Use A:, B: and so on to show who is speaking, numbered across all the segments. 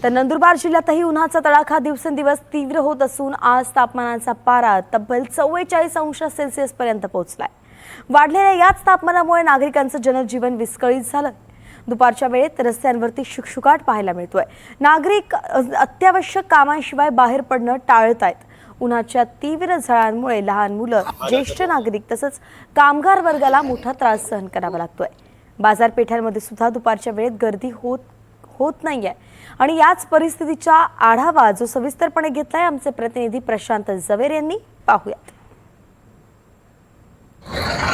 A: तर नंदुरबार जिल्ह्यातही उन्हाचा तडाखा दिवसेंदिवस तीव्र होत असून आज तापमानाचा पारा तब्बल 44 अंश सेल्सिअस पर्यंत पोहोचलाय। वाढलेल्या याच तापमानामुळे नागरिकांचं जनजीवन विस्कळीत झालं। दुपारच्या वेळेत रस्त्यांवरती शुकशुकाट पाहायला मिळतोय। नागरिक अत्यावश्यक कामांशिवाय बाहेर पडणं टाळतायत। उन्हाच्या तीव्र झळांमुळे लहान मुलं, ज्येष्ठ नागरिक तसंच कामगार वर्गाला मोठा त्रास सहन करावा लागतोय। बाजारपेठांमध्ये सुद्धा दुपारच्या वेळेत गर्दी होत नाहीये आणि याच परिस्थितीचा आढावा जो सविस्तरपणे घेतलाय आमचे प्रतिनिधी प्रशांत जवेर यांनी, पाहूयात।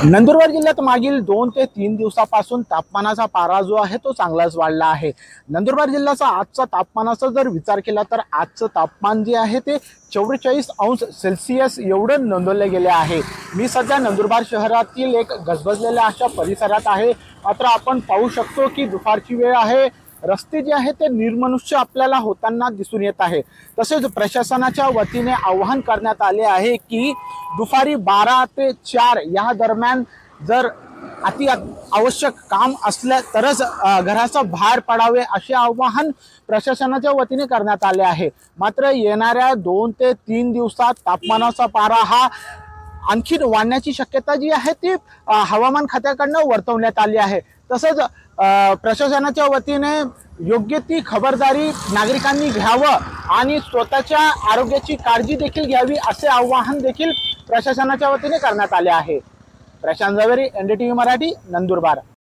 B: नंदुरबार जिल्ह्यात मागील 2 ते 3 दिवसापासून तापमानाचा पारा जो आहे तो चांगलाच वाढला आहे। नंदुरबार जिल्ह्याचा आजचा तापमानाचा जर विचार केला तर आजचं तापमान जे आहे ते 44 अंश सेल्सिअस एवढं नोंदवले गेले आहे। मी सध्या नंदुरबार शहरातील एक गजबजलेल्या अशा परिसरात आहे। मात्र आपण पाहू शकतो की दुपारची वेळ आहे, रस्ते जे आहे ते निर्मनुष्य आपल्याला होताना दिसून येत आहे। तसेच प्रशासनाच्या वतीने आवाहन करण्यात आले आहे की दुपारी 12 ते 4 या दरम्यान जर अति आवश्यक काम असले तरच घराच्या बाहेर पडावे असे आवाहन प्रशासनाच्या वतीने करण्यात आले आहे। मात्र येणाऱ्या 2 ते 3 दिवसात तापमानाचा पारा हा आणखी वाढण्याची शक्यता जी आहे ती हवामान खात्याकडून वर्तवण्यात आली आहे। तसंच प्रशासनाच्या वतीने योग्य ती खबरदारी नागरिकांनी घ्यावं आणि स्वतःच्या आरोग्याची काळजी देखील घ्यावी असे आवाहन देखील प्रशासनाच्या वतीने करण्यात आले आहे। प्रशांत जवेरी, NDTV मराठी, नंदुरबार।